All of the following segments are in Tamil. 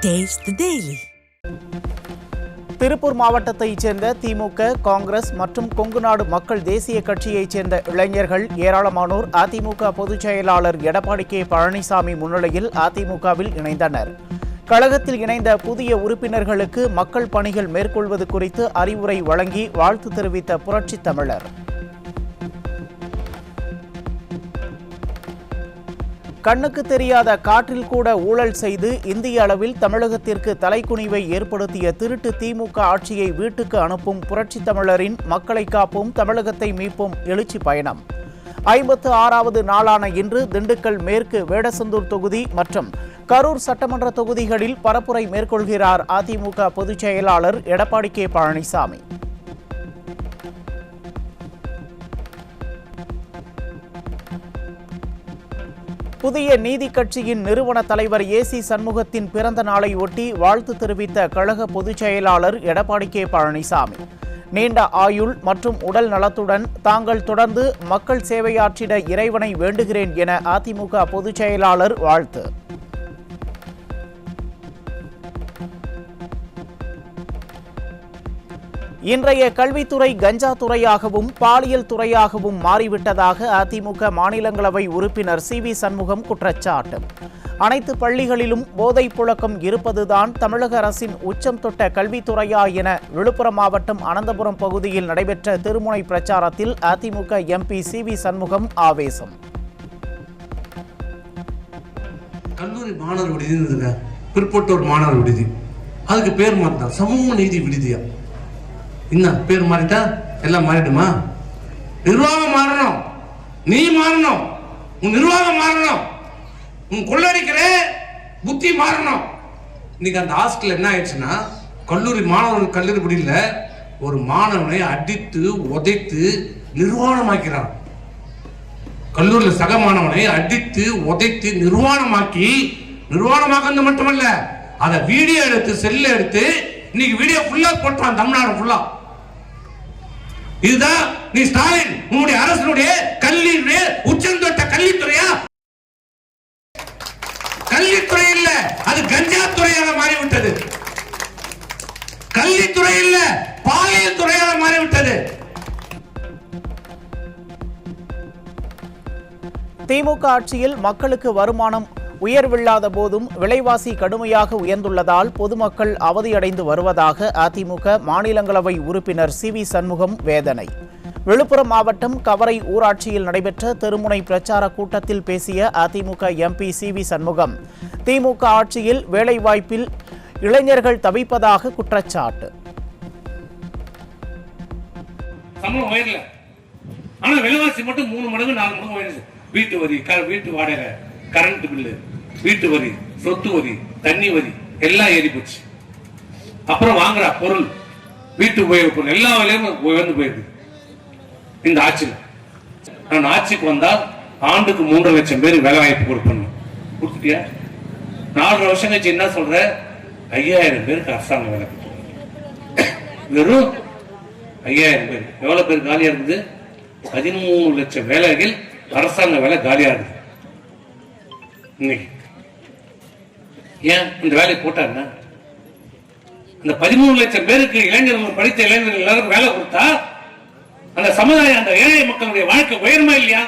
Taste the Daily. திருப்பூர் மாவட்டத்தைச் சேர்ந்த திமுக, காங்கிரஸ் மற்றும் கொங்குநாடு மக்கள் தேசிய கட்சியைச் சேர்ந்த இளைஞர்கள் ஏராளமானோர் அதிமுக பொதுச் செயலாளர் எடப்பாடி கே பழனிசாமி முன்னிலையில் அதிமுகவில் இணைந்தனர். கழகத்தில் இணைந்த புதிய உறுப்பினர்களுக்கு மக்கள் பணிகள் மேற்கொள்வது குறித்து அறிவுரை வழங்கி வாழ்த்து தெரிவித்த புரட்சித் தமிழர், கண்ணுக்கு தெரியாத காற்றில் கூட ஊழல் செய்து இந்திய அளவில் தமிழகத்திற்கு தலைக்குனிவை ஏற்படுத்திய திருட்டு திமுக ஆட்சியை வீட்டுக்கு அனுப்பும் புரட்சித் தமிழரின் மக்களை காப்போம், தமிழகத்தை மீட்போம் எழுச்சி பயணம் 56வது நாளான இன்று திண்டுக்கல் மேற்கு, வேடசந்தூர் தொகுதி மற்றும் கரூர் சட்டமன்ற தொகுதிகளில் பரப்புரை மேற்கொள்கிறார் அதிமுக பொதுச் செயலாளர் எடப்பாடி கே பழனிசாமி. புதிய நீதி கட்சியின் நிறுவன தலைவர் ஏசி சண்முகத்தின் பிறந்த நாளை ஒட்டி வாழ்த்து தெரிவித்த கழக பொதுச் செயலாளர் எடப்பாடி கே பழனிசாமி, நீண்ட ஆயுள் மற்றும் உடல் நலத்துடன் தாங்கள் தொடர்ந்து மக்கள் சேவையாற்றிட இறைவனை வேண்டுகிறேன் என அதிமுக பொதுச் செயலாளர் வாழ்த்து. இன்றைய கல்வித்துறை கஞ்சா துறையாகவும் பாலியல் துறையாகவும் மாறிவிட்டதாக அதிமுக மாநிலங்களவை உறுப்பினர் சி.வி. சண்முகம் குற்றச்சாட்டு. அனைத்து பள்ளிகளிலும் போதைப் புழக்கம் இருப்பதுதான் தமிழக அரசின் உச்சம் தொட்ட கல்வித்துறையா என விழுப்புரம் மாவட்டம் அனந்தபுரம் பகுதியில் நடைபெற்ற திருமுனை பிரச்சாரத்தில் அதிமுக எம்பி சி.வி. சண்முகம் ஆவேசம். கல்லூரி மாணவர் விடுதி, பிற்பட்டோர் மாணவர் விடுதி, அதுக்கு பேர் மாறிட்டான் சமூக நீதி விடுதியா. என்ன பேர் மாறிட்டா எல்லாம் மாறிடுமா? நிர்வாகம் மாறணும், நீ மாறணும், உன் நிர்வாகம் மாறணும், உன் கொள்ளடிக்கிற புத்தி மாறணும். இன்னைக்கு அந்த ஹாஸ்டல் என்ன ஆயிடுச்சுன்னா, கல்லூரி மாணவர்கள் கல்லூரி விடுதியில ஒரு மாணவனை அடித்து உதைத்து நிர்வாணமாக்கிறான். கல்லூரியில் சக மாணவனை அடித்து உதைத்து நிர்வாணமாக்குறது மட்டுமல்ல, அதை வீடியோ எடுத்து செல்ல எடுத்து இன்னைக்கு வீடியோ ஃபுல்லா போட்டான் தமிழ்நாடு ஃபுல்லா. இதுதான் நீ ஸ்டாலின் உன்னுடைய அரசுடைய கல்வியுடைய உச்சந்தொட்ட கல்வித்துறையா? கல்வித்துறை இல்ல, அது கஞ்சா துறையாக மாறிவிட்டது. கல்வித்துறை இல்ல, பாலியல் துறையாக மாறிவிட்டது. திமுக ஆட்சியில் மக்களுக்கு வருமானம் உயர்வில்லாத போதும் விலைவாசி கடுமையாக உயர்ந்துள்ளதால் பொதுமக்கள் அவதியடைந்து வருவதாக அதிமுக மாநிலங்களவை உறுப்பினர் சி.வி. சண்முகம் வேதனை. விழுப்புரம் மாவட்டம் கவரை ஊராட்சியில் நடைபெற்ற தெருமுனை பிரச்சார கூட்டத்தில் பேசிய அதிமுக எம்பி சி.வி. சண்முகம், திமுக ஆட்சியில் வேலைவாய்ப்பில் இளைஞர்கள் தவிப்பதாக குற்றச்சாட்டு. சம்பளம் உயரல, ஆனா விலைவாசி மட்டும் 3 மடங்கு 4 மடங்கு உயருது. வீட்டு வரி, வீட்டு வாடகை, கரண்ட் பில்லு, வீட்டு வரி, சொத்து வரி, தண்ணி வரி எல்லாம் ஏறி போச்சு. அப்புறம் வாங்குற பொருள், வீட்டு உபயோக பொருள் எல்லா விலையும் உயர்ந்து போயிருக்கு. இந்த ஆட்சியில் நான் ஆட்சிக்கு வந்தால் ஆண்டுக்கு 3 லட்சம் பேர் வேலை வாய்ப்பு கொடுக்கணும். கொடுத்துட்டியா? 4 வருஷம் கழிச்சு என்ன சொல்ற? 5000 பேருக்கு அரசாங்க வேலை. வெறும் 5000 பேர். எவ்வளவு பேர் காலியா இருக்குது? 13 லட்சம் வேலைகள் அரசாங்க வேலை காலியா இருக்குது. இன்னைக்கு ஏன் இந்த வேலையை போட்டாருன்னா, அந்த 13 லட்சம் பேருக்கு இளைஞர்கள், படித்த இளைஞர்கள் எல்லாருக்கும் வேலை கொடுத்தா அந்த சமுதாயம், அந்த ஏழை மக்களுடைய வாழ்க்கை உயர்மா இல்லையா?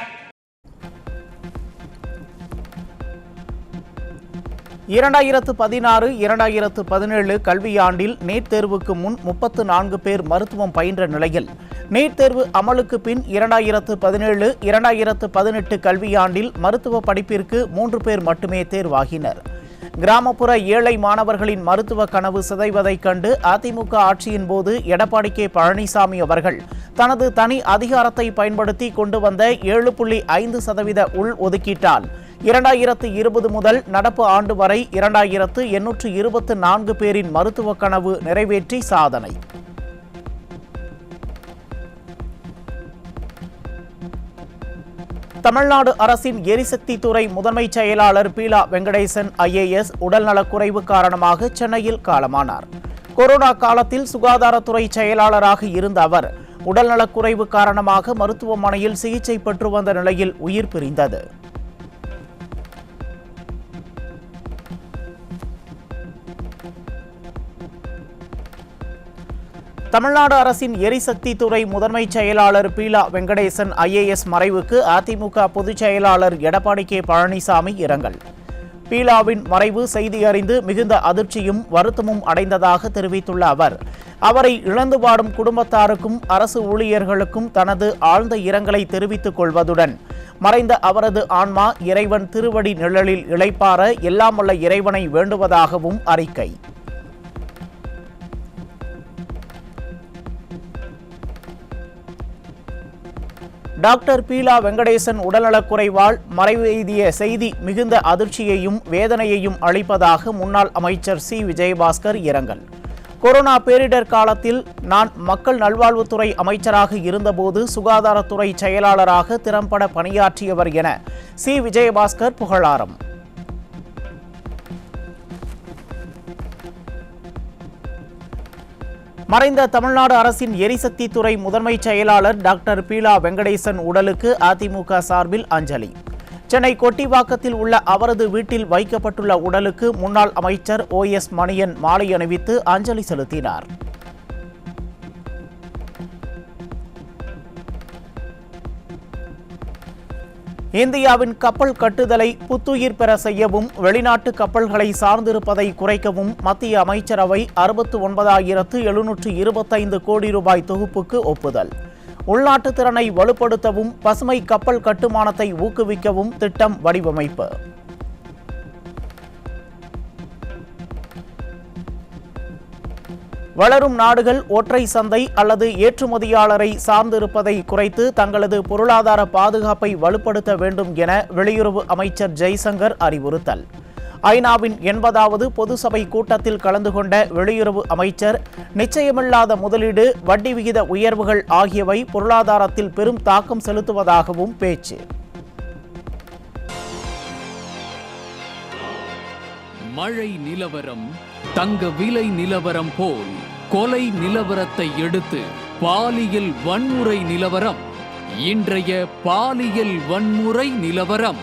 இரண்டாயிரத்து 16-2017 கல்வியாண்டில் நீட் தேர்வுக்கு முன் 34 பேர் மருத்துவம் பயின்ற நிலையில் நீட் தேர்வு அமலுக்கு பின் 2017-2018 கல்வியாண்டில் மருத்துவ படிப்பிற்கு 3 பேர் மட்டுமே தேர்வாகினர். கிராமப்புற ஏழை மாணவர்களின் மருத்துவ கனவு சிதைவதைக் கண்டு அதிமுக ஆட்சியின் போது எடப்பாடி கே பழனிசாமி அவர்கள் தனது தனி அதிகாரத்தை பயன்படுத்தி கொண்டு வந்த 7.5% உள் ஒதுக்கீட்டால் 2020 முதல் நடப்பு ஆண்டு வரை 2824 பேரின் மருத்துவ கனவு நிறைவேற்றி சாதனை. தமிழ்நாடு அரசின் எரிசக்தி துறை முதன்மை செயலாளர் பீலா வெங்கடேசன் IAS உடல்நலக்குறைவு காரணமாக சென்னையில் காலமானார். கொரோனா காலத்தில் சுகாதாரத்துறை செயலாளராக இருந்த அவர் உடல்நலக்குறைவு காரணமாக மருத்துவமனையில் சிகிச்சை பெற்று வந்த நிலையில் உயிர் பிரிந்தது. தமிழ்நாடு அரசின் எரிசக்தி துறை முதன்மை செயலாளர் பீலா வெங்கடேசன் IAS மறைவுக்கு அதிமுக பொதுச் செயலாளர் எடப்பாடி கே பழனிசாமி இரங்கல். பீலாவின் மறைவு செய்தி அறிந்து மிகுந்த அதிர்ச்சியும் வருத்தமும் அடைந்ததாக தெரிவித்துள்ள அவர், அவரை இழந்து வாடும் குடும்பத்தாருக்கும் அரசு ஊழியர்களுக்கும் தனது ஆழ்ந்த இரங்கலை தெரிவித்துக் கொள்வதுடன் மறைந்த அவரது ஆன்மா இறைவன் திருவடி நிழலில் இளைப்பாற எல்லாம் வல்ல இறைவனை வேண்டுவதாகவும் அறிக்கை. டாக்டர் பீலா வெங்கடேசன் உடல்நலக்குறைவால் மறைவெய்திய செய்தி மிகுந்த அதிர்ச்சியையும் வேதனையையும் அளிப்பதாக முன்னாள் அமைச்சர் சி. விஜயபாஸ்கர் இரங்கல். கொரோனா பேரிடர் காலத்தில் நான் மக்கள் நல்வாழ்வுத்துறை அமைச்சராக இருந்தபோது சுகாதாரத்துறை செயலாளராக திறம்பட பணியாற்றியவர் என சி. விஜயபாஸ்கர் புகழாரம். மறைந்த தமிழ்நாடு அரசின் எரிசக்தி துறை முதன்மை செயலாளர் டாக்டர் பீலா வெங்கடேசன் உடலுக்கு அதிமுக சார்பில் அஞ்சலி. சென்னை கொட்டிவாக்கத்தில் உள்ள அவரது வீட்டில் வைக்கப்பட்டுள்ள உடலுக்கு முன்னாள் அமைச்சர் OS மணியன் மாலை அணிவித்து அஞ்சலி செலுத்தினார். இந்தியாவின் கப்பல் கட்டுதலை புத்துயிர் பெற செய்யவும் வெளிநாட்டு கப்பல்களை சார்ந்திருப்பதை குறைக்கவும் மத்திய அமைச்சரவை 69,725 கோடி ரூபாய் தொகுப்புக்கு ஒப்புதல். உள்நாட்டு திறனை வலுப்படுத்தவும் பசுமை கப்பல் கட்டுமானத்தை ஊக்குவிக்கவும் திட்டம் வடிவமைப்பு. வளரும் நாடுகள் ஒற்றை சந்தை அல்லது ஏற்றுமதியாளரை சார்ந்திருப்பதை குறைத்து தங்களது பொருளாதார பாதுகாப்பை வலுப்படுத்த வேண்டும் என வெளியுறவு அமைச்சர் ஜெய்சங்கர் அறிவுறுத்தல். ஐநாவின் 80வது பொது சபை கூட்டத்தில் கலந்து கொண்ட வெளியுறவு அமைச்சர், நிச்சயமில்லாத முதலீடு, வட்டி விகித உயர்வுகள் ஆகியவை பொருளாதாரத்தில் பெரும் தாக்கம் செலுத்துவதாகவும் பேச்சு. மழை நிலவரம் தங்க விலை நிலவரம் போல் கொலை நிலவரத்தை எடுத்து பாலியல் வன்முறை நிலவரம். இன்றைய பாலியல் வன்முறை நிலவரம்.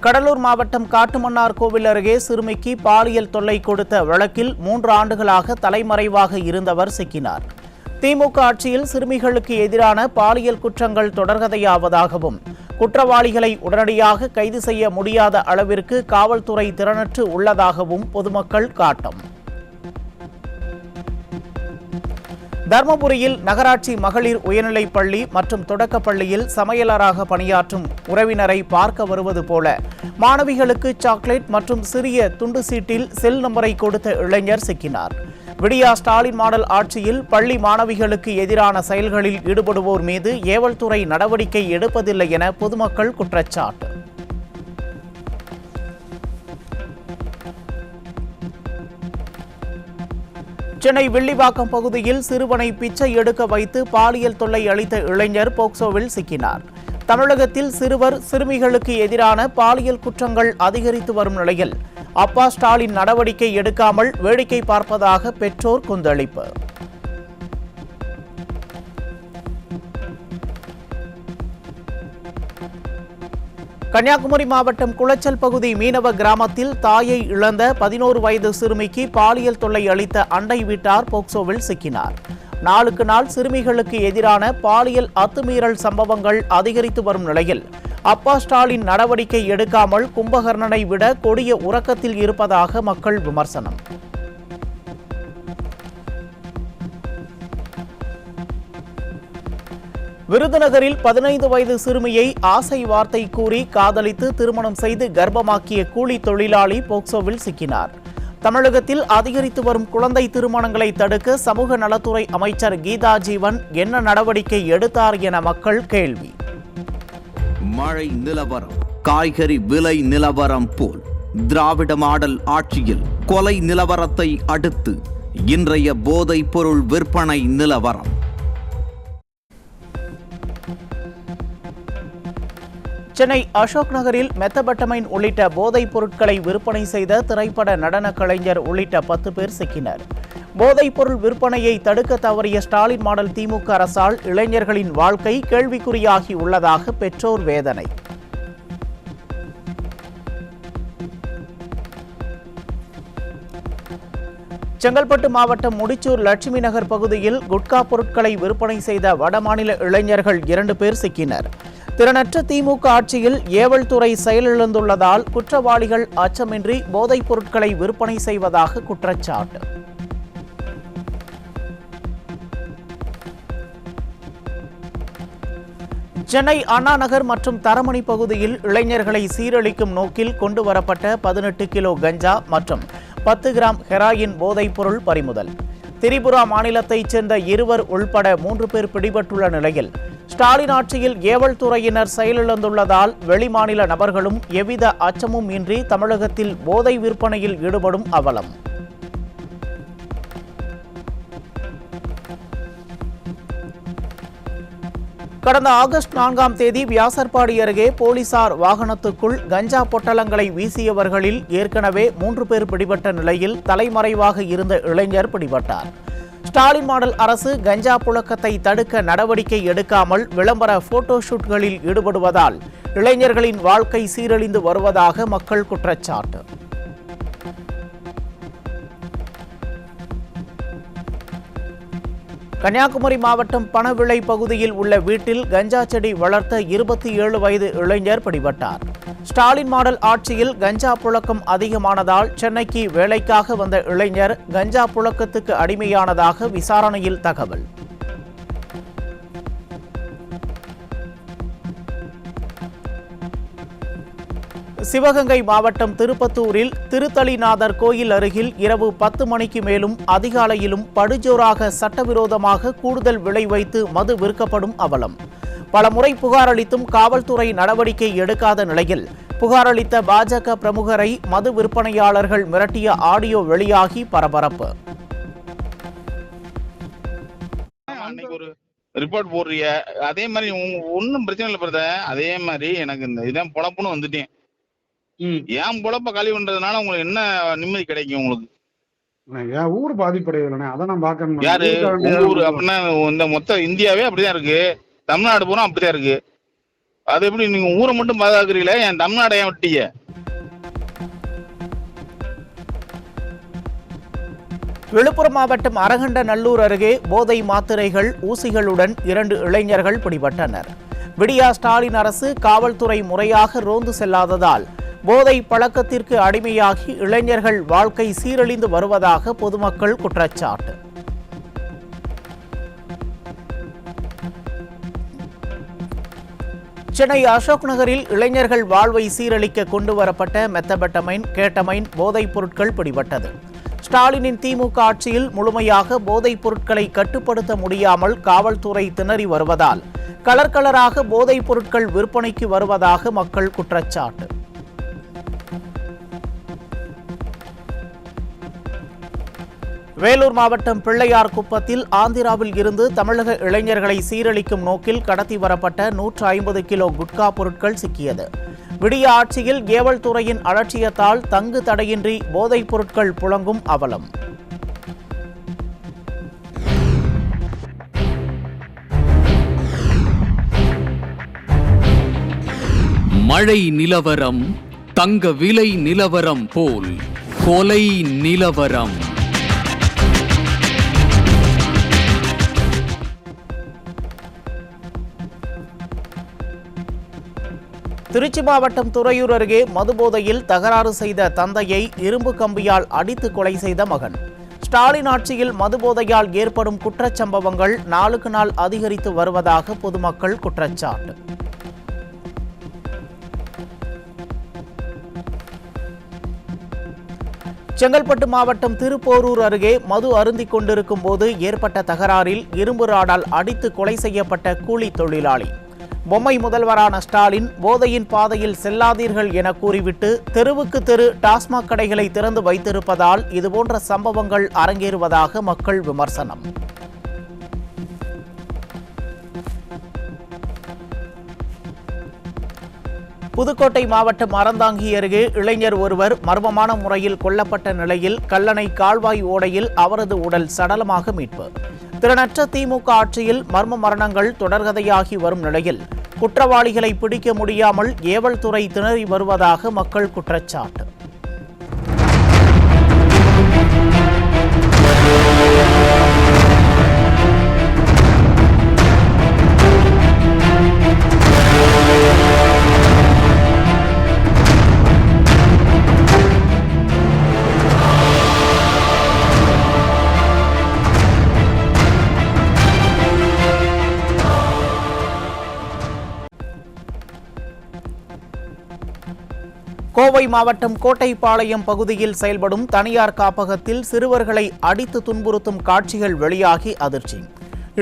கடலூர் மாவட்டம் காட்டுமன்னார் கோவில் அருகே சிறுமிக்கு பாலியல் தொல்லை கொடுத்த வழக்கில் 3 ஆண்டுகளாக தலைமறைவாக இருந்தவர் சிக்கினார். திமுக ஆட்சியில் சிறுமிகளுக்கு எதிரான பாலியல் குற்றங்கள் தொடர்கதையாவதாகவும் குற்றவாளிகளை உடனடியாக கைது செய்ய முடியாத அளவிற்கு காவல்துறை திறனற்று உள்ளதாகவும் பொதுமக்கள் காட்டம். தர்மபுரியில் நகராட்சி மகளிர் உயர்நிலைப் பள்ளி மற்றும் தொடக்கப்பள்ளியில் சமையலராக பணியாற்றும் உறவினரை பார்க்க வருவது போல மாணவிகளுக்கு சாக்லேட் மற்றும் சிறிய துண்டு சீட்டில் செல் நம்பரை கொடுத்த இளைஞர் சிக்கினார். விடியா ஸ்டாலின் மாடல் ஆட்சியில் பள்ளி மாணவிகளுக்கு எதிரான செயல்களில் ஈடுபடுவோர் மீது ஏவல்துறை நடவடிக்கை எடுப்பதில்லை என பொதுமக்கள் குற்றச்சாட்டு. சென்னை வில்லிவாக்கம் பகுதியில் சிறுவனை பிச்சை எடுக்க வைத்து பாலியல் தொல்லை அளித்த இளைஞர் போக்சோவில் சிக்கினார். தமிழகத்தில் சிறுமிகளுக்கு எதிரான பாலியல் குற்றங்கள் அதிகரித்து வரும் நிலையில் அப்பா ஸ்டாலின் நடவடிக்கை எடுக்காமல் வேடிக்கை பார்ப்பதாக பெற்றோர் கொந்தளிப்பு. கன்னியாகுமரி மாவட்டம் குளச்சல் பகுதி மீனவ கிராமத்தில் தாயை இழந்த 11 வயது சிறுமிக்கு பாலியல் தொல்லை அளித்த அண்டை வீட்டார் போக்சோவில் சிக்கினார். நாளுக்கு நாள் சிறுமிகளுக்கு எதிரான பாலியல் அத்துமீறல் சம்பவங்கள் அதிகரித்து வரும் நிலையில் அப்பா ஸ்டாலின் நடவடிக்கை எடுக்காமல் கும்பகர்ணனை விட கொடிய உறக்கத்தில் இருப்பதாக மக்கள் விமர்சனம். விருதுநகரில் 15 வயது சிறுமியை ஆசை வார்த்தை கூறி காதலித்து திருமணம் செய்து கர்ப்பமாக்கிய கூலி தொழிலாளி போக்சோவில் சிக்கினார். தமிழகத்தில் அதிகரித்து வரும் குழந்தை திருமணங்களை தடுக்க சமூக நலத்துறை அமைச்சர் கீதா ஜீவன் என்ன நடவடிக்கை எடுத்தார் என மக்கள் கேள்வி. மழை நிலவரம், காய்கறி விலை நிலவரம் போல் திராவிட மாடல் ஆட்சியில் கொலை நிலவரத்தை அடுத்து இன்றைய போதைப் பொருள் விற்பனை நிலவரம். சென்னை அசோக் நகரில் மெத்தபெட்டமைன் உள்ளிட்ட போதைப் பொருட்களை விற்பனை செய்த திரைப்பட நடன கலைஞர் உள்ளிட்ட 10 பேர் சிக்கினர். போதைப் பொருள் விற்பனையை தடுக்க தவறிய ஸ்டாலின் மாடல் திமுக அரசால் இளைஞர்களின் வாழ்க்கை கேள்விக்குறியாகி உள்ளதாக பெற்றோர் வேதனை. செங்கல்பட்டு மாவட்டம் முடிச்சூர் லட்சுமி நகர் பகுதியில் குட்கா பொருட்களை விற்பனை செய்த வடமாநில இளைஞர்கள் 2 பேர் சிக்கினர். திறனற்ற திமுக ஆட்சியில் ஏவல் துறை செயலிழந்துள்ளதால் குற்றவாளிகள் அச்சமின்றி போதைப் பொருட்களை விற்பனை செய்வதாக குற்றச்சாட்டு. சென்னை அண்ணா நகர் மற்றும் தரமணி பகுதியில் இளைஞர்களை சீரழிக்கும் நோக்கில் கொண்டுவரப்பட்ட 18 கிலோ கஞ்சா மற்றும் 10 கிராம் ஹெராயின் போதைப் பொருள் பறிமுதல். திரிபுரா மாநிலத்தைச் சேர்ந்த 2 உள்பட 3 பேர் பிடிபட்டுள்ள நிலையில் ஸ்டாலின் ஆட்சியில் ஏவல் துறையினர் செயலிழந்துள்ளதால் வெளிமாநில நபர்களும் எவ்வித அச்சமும் இன்றி தமிழகத்தில் போதை விற்பனையில் ஈடுபடும் அவலம். கடந்த ஆகஸ்ட் 4ஆம் தேதி வியாசர்பாடி அருகே போலீசார் வாகனத்துக்குள் கஞ்சா பொட்டலங்களை வீசியவர்களில் ஏற்கனவே 3 பேர் பிடிபட்ட நிலையில் தலைமறைவாக இருந்த இளைஞர் பிடிபட்டார். ஸ்டாலின் மாடல் அரசு கஞ்சா புழக்கத்தை தடுக்க நடவடிக்கை எடுக்காமல் விளம்பர போட்டோ ஷூட்களில் ஈடுபடுவதால் இளைஞர்களின் வாழ்க்கை சீரழிந்து வருவதாக மக்கள் குற்றச்சாட்டு. கன்னியாகுமரி மாவட்டம் பணவிளை பகுதியில் உள்ள வீட்டில் கஞ்சா செடி வளர்த்த 27 வயது இளைஞர் பிடிபட்டார். ஸ்டாலின் மாடல் ஆட்சியில் கஞ்சா புழக்கம் அதிகமானதால் சென்னைக்கு வேலைக்காக வந்த இளைஞர் கஞ்சா புழக்கத்துக்கு அடிமையானதாக விசாரணையில் தகவல். சிவகங்கை மாவட்டம் திருப்பத்தூரில் திருத்தளிநாதர் கோயில் அருகில் இரவு 10 மணிக்கு மேலும் அதிகாலையிலும் படுஜோராக சட்டவிரோதமாக கூடுதல் விலை வைத்து மது விற்கப்படும் அவலம். பலமுறை புகார் அளித்தும் காவல்துறை நடவடிக்கை எடுக்காத நிலையில் புகாரளித்த பாஜக பிரமுகரை மது விற்பனையாளர்கள் மிரட்டிய ஆடியோ வெளியாகி பரபரப்பு. ரிப்போர்ட் போடுறிய அதே மாதிரி ஒன்னும் பிரச்சனை இல்லை பிரதர். அதே மாதிரி எனக்கு இந்த இதான் பொழப்புன்னு வந்துட்டேன். ஏன் பொழப்ப காலி பண்றதுனால உங்களுக்கு என்ன நிம்மதி கிடைக்கும்? உங்களுக்கு ஊர் பாதிப்படையவில்லை, அதை நான் பாக்கணும். யாரு ஊர் அப்படின்னா இந்த மொத்த இந்தியாவே அப்படிதான் இருக்கு, தமிழ்நாடு பூரா அப்படிதான் இருக்கு. அது எப்படி நீங்க ஊரை மட்டும் பாதுகாக்கிறீங்களே, என் தமிழ்நாடு ஏன் விட்டீங்க? விழுப்புரம் மாவட்டம் அரகண்டநல்லூர் அருகே போதை மாத்திரைகள் ஊசிகளுடன் 2 இளைஞர்கள் பிடிபட்டனர். விடியா ஸ்டாலின் அரசு காவல்துறை முறையாக ரோந்து செல்லாததால் போதை பழக்கத்திற்கு அடிமையாகி இளைஞர்கள் வாழ்க்கை சீரழிந்து வருவதாக பொதுமக்கள் குற்றச்சாட்டு. சென்னை அசோக் நகரில் இளைஞர்கள் வாழ்வை சீரழிக்க கொண்டுவரப்பட்ட மெத்தபெட்டமைன், கேட்டமைன் போதைப் பொருட்கள் பிடிபட்டது. ஸ்டாலினின் திமுக ஆட்சியில் முழுமையாக போதைப் பொருட்களை கட்டுப்படுத்த முடியாமல் காவல்துறை திணறி வருவதால் கலர் கலராக போதைப் பொருட்கள் விற்பனைக்கு வருவதாக மக்கள் குற்றச்சாட்டு. வேலூர் மாவட்டம் பிள்ளையார் குப்பத்தில் ஆந்திராவில் இருந்து தமிழக இளைஞர்களை சீரழிக்கும் நோக்கில் கடத்தி வரப்பட்ட 150 கிலோ குட்கா பொருட்கள் சிக்கியது. விடிய ஆட்சியில் ஏவல் துறையின் அலட்சியத்தால் தங்கு தடையின்றி போதைப் பொருட்கள் புழங்கும் அவலம். மழை நிலவரம் தங்க விலை நிலவரம் போல் கொலை நிலவரம். திருச்சி மாவட்டம் துறையூர் அருகே மதுபோதையில் தகராறு செய்த தந்தையை இரும்பு கம்பியால் அடித்து கொலை செய்த மகன். ஸ்டாலின் ஆட்சியில் மதுபோதையால் ஏற்படும் குற்றச்சம்பவங்கள் நாளுக்கு நாள் அதிகரித்து வருவதாக பொதுமக்கள் குற்றச்சாட்டு. செங்கல்பட்டு மாவட்டம் திருப்போரூர் அருகே மது அருந்திக் கொண்டிருக்கும் போது ஏற்பட்ட தகராறில் இரும்பு ராடால் அடித்து கொலை செய்யப்பட்ட கூலி தொழிலாளி. பொம்மை முதல்வரான ஸ்டாலின் போதையின் பாதையில் செல்லாதீர்கள் என கூறிவிட்டு தெருவுக்கு தெரு டாஸ்மாக் கடைகளை திறந்து வைத்திருப்பதால் இதுபோன்ற சம்பவங்கள் அரங்கேறுவதாக மக்கள் விமர்சனம். புதுக்கோட்டை மாவட்டம் அறந்தாங்கி அருகே இளைஞர் ஒருவர் மர்மமான முறையில் கொல்லப்பட்ட நிலையில் கல்லணை கால்வாய் ஓடையில் அவரது உடல் சடலமாக மீட்பு. திறனற்ற திமுக ஆட்சியில் மர்ம மரணங்கள் தொடர்கதையாகி வரும் நிலையில் குற்றவாளிகளை பிடிக்க முடியாமல் ஏவல் துறை திணறி வருவதாக மக்கள் குற்றச்சாட்டு. கோவை மாவட்டம் கோட்டைப்பாளையம் பகுதியில் செயல்படும் தனியார் காப்பகத்தில் சிறுவர்களை அடித்து துன்புறுத்தும் காட்சிகள் வெளியாகி அதிர்ச்சி.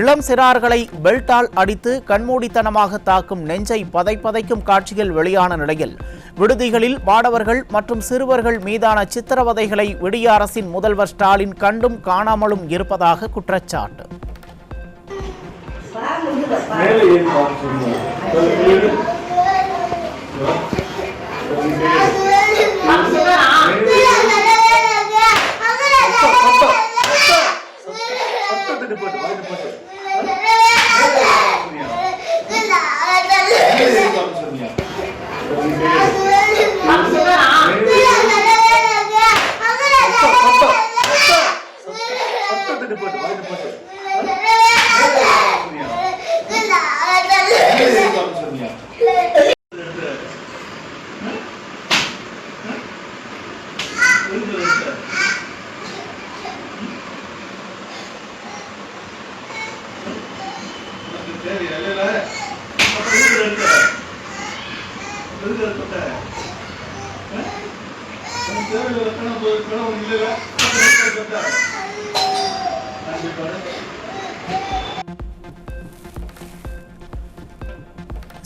இளம் சிறார்களை பெல்ட்டால் அடித்து கண்மூடித்தனமாக தாக்கும் நெஞ்சை பதைப்பதைக்கும் காட்சிகள் வெளியான நிலையில் விடுதிகளில் மாணவர்கள் மற்றும் சிறுவர்கள் மீதான சித்திரவதைகளை விடிய அரசின் முதல்வர் ஸ்டாலின் கண்டும் காணாமலும் இருப்பதாக குற்றச்சாட்டு.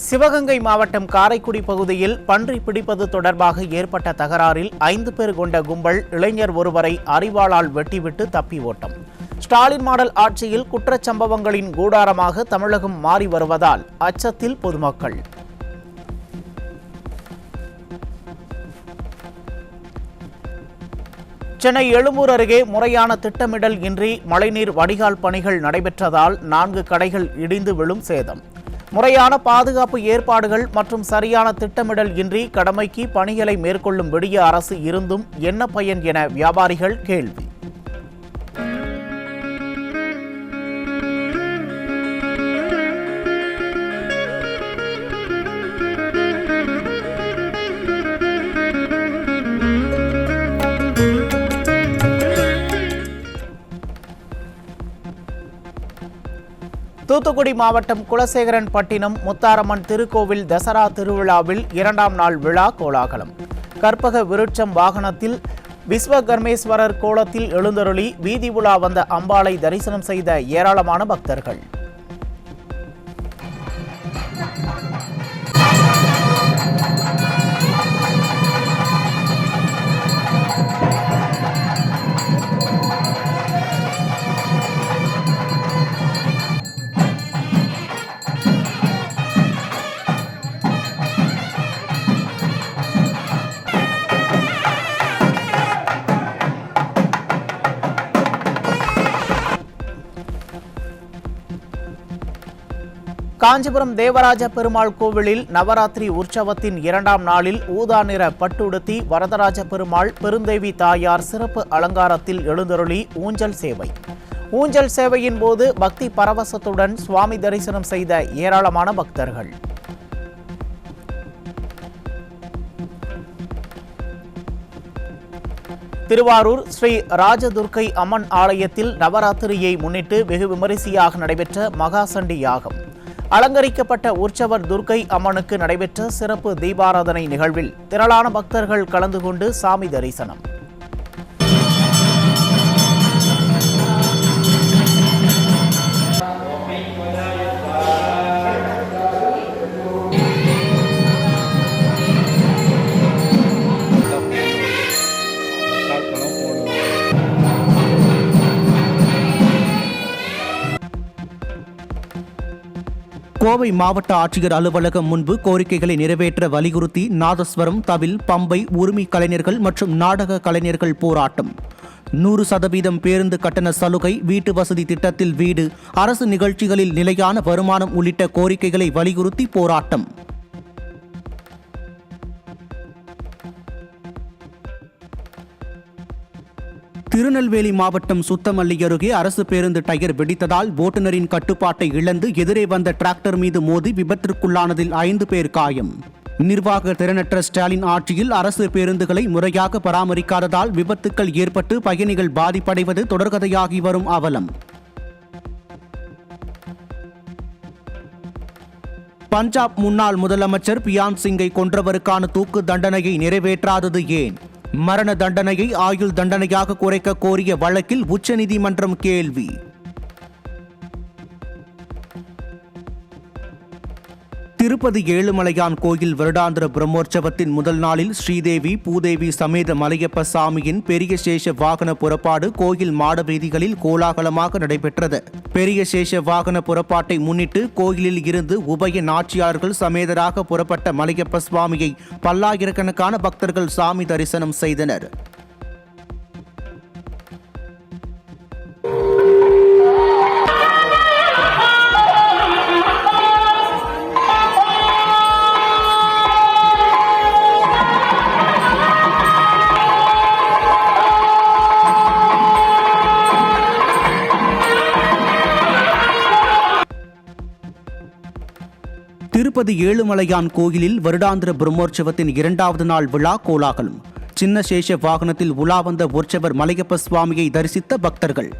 சிவகங்கை மாவட்டம் காரைக்குடி பகுதியில் பன்றி பிடிப்பது தொடர்பாக ஏற்பட்ட தகராறில் 5 பேர் கொண்ட கும்பல் இளைஞர் ஒருவரை அரிவாளால் வெட்டிவிட்டு தப்பி ஓட்டம். ஸ்டாலின் மாடல் ஆட்சியில் குற்றச்சம்பவங்களின் கூடாரமாக தமிழகம் மாறி வருவதால் அச்சத்தில் பொதுமக்கள். சென்னை எழும்பூர் அருகே முறையான திட்டமிடல் இன்றி மழைநீர் வடிகால் பணிகள் நடைபெற்றதால் 4 கடைகள் இடிந்து விழும் சேதம். முறையான பாதுகாப்பு ஏற்பாடுகள் மற்றும் சரியான திட்டமிடல் இன்றி கடமைக்கு பணிகளை மேற்கொள்ளும் விடிய அரசு இருந்தும் என்ன பயன் என வியாபாரிகள் கேள்வி. தூத்துக்குடி மாவட்டம் குலசேகரன்பட்டினம் முத்தாரம்மன் திருக்கோவில் தசரா திருவிழாவில் 2ஆம் நாள் விழா கோலாகலம். கற்பக விருட்சம் வாகனத்தில் விஸ்வகர்மேஸ்வரர் கோலத்தில் எழுந்தருளி வீதி உலா வந்த அம்பாளை தரிசனம் செய்த ஏராளமான பக்தர்கள். காஞ்சிபுரம் தேவராஜ பெருமாள் கோவிலில் நவராத்திரி உற்சவத்தின் 2ஆம் நாளில் ஊதா நிற பட்டுடுத்தி வரதராஜ பெருமாள் பெருந்தேவி தாயார் சிறப்பு அலங்காரத்தில் எழுந்தருளி ஊஞ்சல் சேவை. ஊஞ்சல் சேவையின் போது பக்தி பரவசத்துடன் சுவாமி தரிசனம் செய்த ஏராளமான பக்தர்கள். திருவாரூர் ஸ்ரீ ராஜதுர்க்கை அம்மன் ஆலயத்தில் நவராத்திரியை முன்னிட்டு வெகு விமரிசையாக நடைபெற்ற மகாசண்டி யாகம். அலங்கரிக்கப்பட்ட உற்சவர் துர்க்கை அம்மனுக்கு நடைபெற்ற சிறப்பு தீபாராதனை நிகழ்வில் திரளான பக்தர்கள் கலந்து கொண்டு சாமி தரிசனம். கோவை மாவட்ட ஆட்சியர் அலுவலகம் முன்பு கோரிக்கைகளை நிறைவேற்ற வலியுறுத்தி நாதஸ்வரம், தவில், பம்பை, உரிமை கலைஞர்கள் மற்றும் நாடக கலைஞர்கள் போராட்டம். 100% பேருந்து கட்டண சலுகை, வீட்டு வசதி திட்டத்தில் வீடு, அரசு நிகழ்ச்சிகளில் நிலையான வருமானம் உள்ளிட்ட கோரிக்கைகளை வலியுறுத்தி போராட்டம். திருநெல்வேலி மாவட்டம் சுத்தமல்லி அருகே அரசு பேருந்து டயர் வெடித்ததால் ஓட்டுநரின் கட்டுப்பாட்டை இழந்து எதிரே வந்த டிராக்டர் மீது மோதி விபத்திற்குள்ளானதில் 5 பேர் காயம். நிர்வாக திறனற்ற ஸ்டாலின் ஆட்சியில் அரசு பேருந்துகளை முறையாக பராமரிக்காததால் விபத்துக்கள் ஏற்பட்டு பயணிகள் பாதிப்படைவது தொடர்கதையாகி வரும் அவலம். பஞ்சாப் முன்னாள் முதலமைச்சர் பியான் சிங்கை கொன்றவருக்கான தூக்கு தண்டனையை நிறைவேற்றாதது ஏன்? மரண தண்டனையை ஆயுள் தண்டனையாக குறைக்க கோரிய வழக்கில் உச்சநீதிமன்றம் கேள்வி. திருப்பதி ஏழுமலையான் கோயில் வருடாந்திர பிரம்மோற்சவத்தின் முதல் நாளில் ஸ்ரீதேவி பூதேவி சமேத மலையப்ப சாமியின் பெரிய சேஷ வாகன புறப்பாடு கோயில் மாட வீதிகளில் கோலாகலமாக நடைபெற்றது. பெரிய சேஷ வாகன புறப்பாட்டை முன்னிட்டு கோயிலில் இருந்து உபய நாச்சியார்கள் சமேதராக புறப்பட்ட மலையப்ப சுவாமியை பல்லாயிரக்கணக்கான பக்தர்கள் சாமி தரிசனம் செய்தனர். திருப்பதி ஏழுமலையான் கோயிலில் வருடாந்திர பிரம்மோற்சவத்தின் 2வது நாள் விழா கோலாகலம். சின்ன சேஷ வாகனத்தில் உலா வந்த உற்சவர் மலையப்ப சுவாமியை தரிசித்த பக்தர்கள்.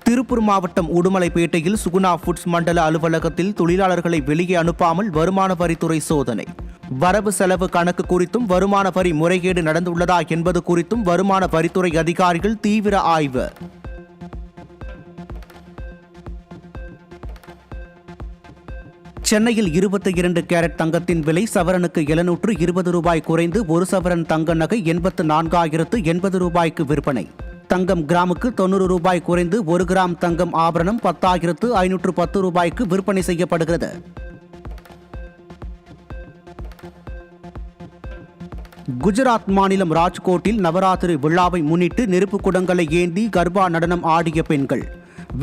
திருப்பூர் மாவட்டம் உடுமலைப்பேட்டையில் சுகுணா ஃபுட்ஸ் மண்டல அலுவலகத்தில் தொழிலாளர்களை வெளியே அனுப்பாமல் வருமான வரித்துறை சோதனை. வரவு செலவு கணக்கு குறித்தும் வருமான வரி முறைகேடு நடந்துள்ளதா என்பது குறித்தும் வருமான வரித்துறை அதிகாரிகள் தீவிர ஆய்வு. சென்னையில் 22 கேரட் தங்கத்தின் விலை சவரனுக்கு 720 ரூபாய் குறைந்து 1 சவரன் தங்க நகை 84,080 ரூபாய்க்கு விற்பனை. தங்கம் கிராமுக்கு 90 ரூபாய் குறைந்து 1 கிராம் தங்கம் ஆபரணம் 10,510 ரூபாய்க்கு விற்பனை செய்யப்படுகிறது. குஜராத் மாநிலம் ராஜ்கோட்டில் நவராத்திரி விழாவை முன்னிட்டு நெருப்பு குடங்களை ஏந்தி கர்பா நடனம் ஆடிய பெண்கள்.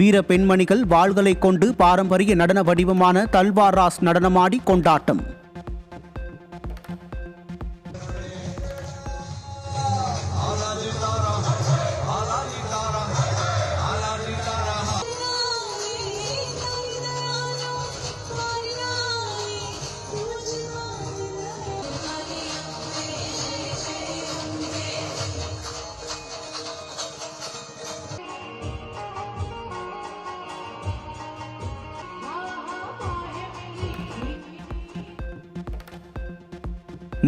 வீர பெண்மணிகள் வாள்களை கொண்டு பாரம்பரிய நடன வடிவமான தல்வார் ராஸ் நடனமாடி கொண்டாட்டம்.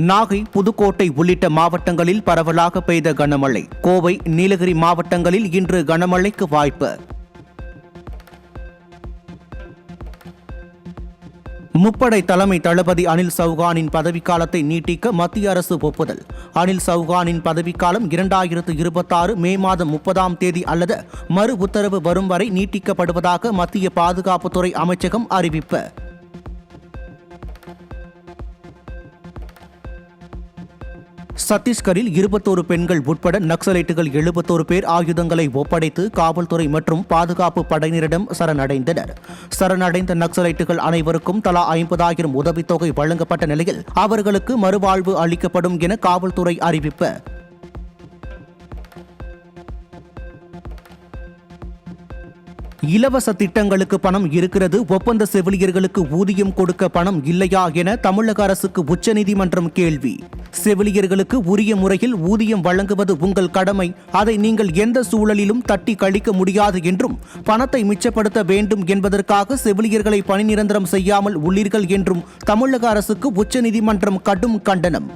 நாகை, புதுக்கோட்டை உள்ளிட்ட மாவட்டங்களில் பரவலாக பெய்த கனமழை. கோவை, நீலகிரி மாவட்டங்களில் இன்று கனமழைக்கு வாய்ப்பு. முப்படை தலைமை தளபதி அனில் சௌகானின் பதவிக்காலத்தை நீட்டிக்க மத்திய அரசு ஒப்புதல். அனில் சௌகானின் பதவிக்காலம் 2026 மே மாதம் 30ஆம் தேதி அல்லது மறு உத்தரவு வரும் வரை நீட்டிக்கப்படுவதாக மத்திய பாதுகாப்புத்துறை அமைச்சகம் அறிவிப்பு. சத்தீஸ்கரில் 21 பெண்கள் உட்பட நக்சலைட்டுகள் 71 பேர் ஆயுதங்களை ஒப்படைத்து காவல்துறை மற்றும் பாதுகாப்பு படையினரிடம் சரணடைந்தனர். சரணடைந்த நக்சலைட்டுகள் அனைவருக்கும் தலா 50,000 உதவித்தொகை வழங்கப்பட்ட நிலையில் அவர்களுக்கு மறுவாழ்வு அளிக்கப்படும் என காவல்துறை அறிவிப்பு. இலவச திட்டங்களுக்கு பணம் இருக்கிறது, ஒப்பந்த செவிலியர்களுக்கு ஊதியம் கொடுக்க பணம் இல்லையா என தமிழக அரசுக்கு உச்சநீதிமன்றம் கேள்வி. செவிலியர்களுக்கு உரிய முறையில் ஊதியம் வழங்குவது உங்கள் கடமை, அதை நீங்கள் எந்த சூழலிலும் தட்டி கழிக்க முடியாது என்றும் பணத்தை மிச்சப்படுத்த வேண்டும் என்பதற்காக செவிலியர்களை பணி நிரந்தரம் செய்யாமல் உள்ளீர்கள் என்றும் தமிழக அரசுக்கு உச்சநீதிமன்றம் கடும் கண்டனம்.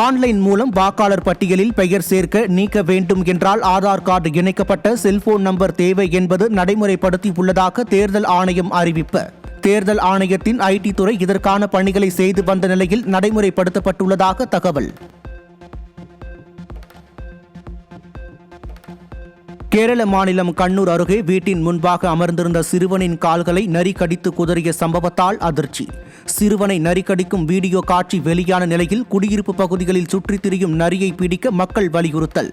ஆன்லைன் மூலம் வாக்காளர் பட்டியலில் பெயர் சேர்க்க நீக்க வேண்டும் என்றால் ஆதார் கார்டு இணைக்கப்பட்ட செல்போன் நம்பர் தேவை என்பது நடைமுறைப்படுத்தி உள்ளதாக தேர்தல் ஆணையம் அறிவிப்பு. தேர்தல் ஆணையத்தின் ஐடி துறை இதற்கான பணிகளை செய்து வந்த நிலையில் நடைமுறைப்படுத்தப்பட்டுள்ளதாக தகவல். கேரள மாநிலம் கண்ணூர் அருகே வீட்டின் முன்பாக அமர்ந்திருந்த சிறுவனின் கால்களை நரி கடித்து குதறிய சம்பவத்தால் அதிர்ச்சி. சிறுவனை நரிக்கடிக்கும் வீடியோ காட்சி வெளியான நிலையில் குடியிருப்பு பகுதிகளில் சுற்றித் திரியும் நரியை பிடிக்க மக்கள் வலியுறுத்தல்.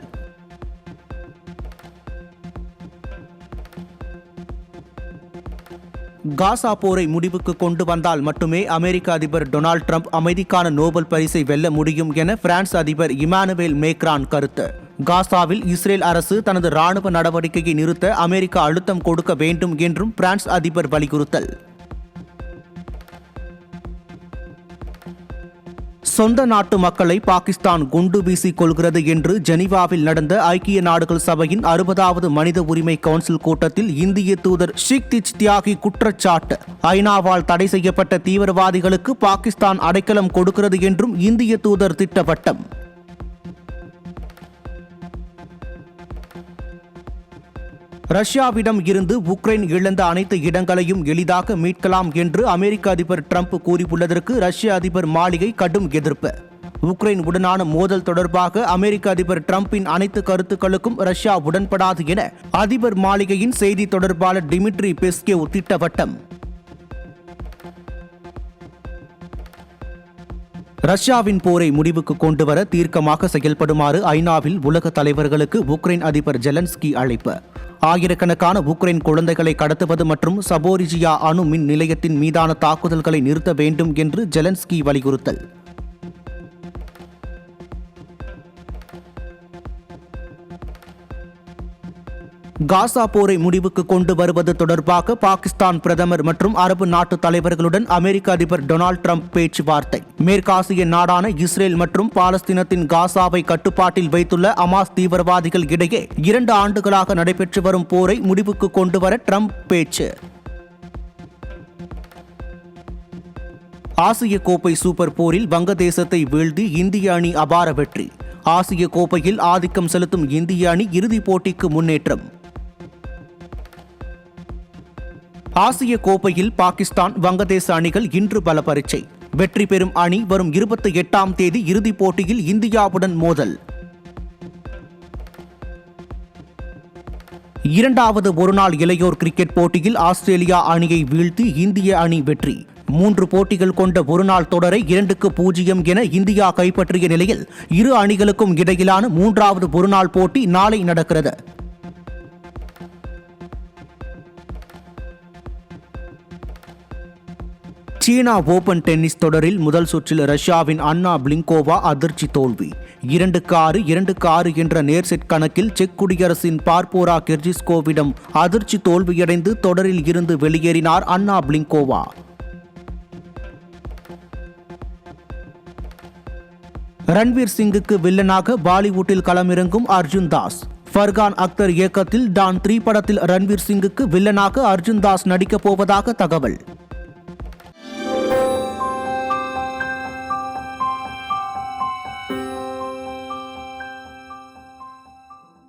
காசா போரை முடிவுக்கு கொண்டு வந்தால் மட்டுமே அமெரிக்க அதிபர் டொனால்ட் ட்ரம்ப் அமைதிக்கான நோபல் பரிசை வெல்ல முடியும் என பிரான்ஸ் அதிபர் இமானுவேல் மேக்ரான் கருத்து. காசாவில் இஸ்ரேல் அரசு தனது ராணுவ நடவடிக்கையை நிறுத்த அமெரிக்கா அழுத்தம் கொடுக்க வேண்டும் என்றும் பிரான்ஸ் அதிபர் வலியுறுத்தல். சொந்த நாட்டு மக்களை பாகிஸ்தான் குண்டு வீசி கொள்கிறது என்று ஜெனீவாவில் நடந்த ஐக்கிய நாடுகள் சபையின் 60வது மனித உரிமை கவுன்சில் கூட்டத்தில் இந்திய தூதர் ஷிக்திஜ் தியாகி குற்றச்சாட்டு. ஐநாவால் தடை செய்யப்பட்ட தீவிரவாதிகளுக்கு பாகிஸ்தான் அடைக்கலம் கொடுக்கிறது என்றும் இந்திய தூதர் திட்டவட்டம். ரஷ்யாவிடம் இருந்து உக்ரைன் இழந்த அனைத்து இடங்களையும் எளிதாக மீட்கலாம் என்று அமெரிக்க அதிபர் ட்ரம்ப் கூறியுள்ளதற்கு ரஷ்ய அதிபர் மாளிகை கடும் எதிர்ப்பு. உக்ரைன் உடனான மோதல் தொடர்பாக அமெரிக்க அதிபர் ட்ரம்பின் அனைத்து கருத்துக்களுக்கும் ரஷ்யா உடன்படாது என அதிபர் மாளிகையின் செய்தி தொடர்பாளர் டிமிட்ரி பெஸ்கேவ் திட்டவட்டம். ரஷ்யாவின் போரை முடிவுக்கு கொண்டுவர தீர்க்கமாக செயல்படுமாறு ஐநாவில் உலக தலைவர்களுக்கு உக்ரைன் அதிபர் ஜெலன்ஸ்கி அழைப்பு. ஆயிரக்கணக்கான உக்ரைன் குழந்தைகளை கடத்துவது மற்றும் சபோரிஜியா அணு மின் நிலையத்தின் மீதான தாக்குதல்களை நிறுத்த வேண்டும் என்று ஜெலன்ஸ்கி வலியுறுத்தல். காசா போரை முடிவுக்கு கொண்டு வருவது தொடர்பாக பாகிஸ்தான் பிரதமர் மற்றும் அரபு நாட்டு தலைவர்களுடன் அமெரிக்க அதிபர் டொனால்ட் ட்ரம்ப் பேச்சுவார்த்தை. மேற்காசிய நாடான இஸ்ரேல் மற்றும் பாலஸ்தீனத்தின் காசாவை கட்டுப்பாட்டில் வைத்துள்ள அமாஸ் தீவிரவாதிகள் இடையே 2 ஆண்டுகளாக நடைபெற்று வரும் போரை முடிவுக்கு கொண்டுவர ட்ரம்ப் பேச்சு. ஆசிய கோப்பை சூப்பர் போரில் வங்கதேசத்தை வீழ்த்தி இந்திய அணி அபார வெற்றி. ஆசிய கோப்பையில் ஆதிக்கம் செலுத்தும் இந்திய அணி இறுதிப் போட்டிக்கு முன்னேற்றம். ஆசிய கோப்பையில் பாகிஸ்தான் வங்கதேச அணிகள் இன்று பல பரீட்சை. வெற்றி பெறும் அணி வரும் 28ஆம் தேதி இறுதிப் போட்டியில் இந்தியாவுடன் மோதல். 2வது ஒருநாள் இளையோர் கிரிக்கெட் போட்டியில் ஆஸ்திரேலியா அணியை வீழ்த்தி இந்திய அணி வெற்றி. 3 போட்டிகள் கொண்ட ஒருநாள் தொடரை 2-0 என இந்தியா கைப்பற்றிய நிலையில் இரு அணிகளுக்கும் இடையிலான 3வது ஒருநாள் போட்டி நாளை நடக்கிறது. சீனா ஓபன் டென்னிஸ் தொடரில் முதல் சுற்றில் ரஷ்யாவின் அன்னா பிளிங்கோவா அதிர்ச்சி தோல்வி. 2-6, 2-6 என்ற நேர் செட் கணக்கில் செக் குடியரசின் பார்போரா கெர்ஜிஸ்கோவிடம் அதிர்ச்சி தோல்வியடைந்து தொடரில் இருந்து வெளியேறினார் அன்னா பிளிங்கோவா. ரன்வீர் சிங்குக்கு வில்லனாக பாலிவுட்டில் களமிறங்கும் அர்ஜுன் தாஸ். ஃபர்கான் அக்தர் இயக்கத்தில் டான் 3 படத்தில் ரன்வீர் சிங்குக்கு வில்லனாக அர்ஜுன் தாஸ் நடிக்கப் போவதாக தகவல்.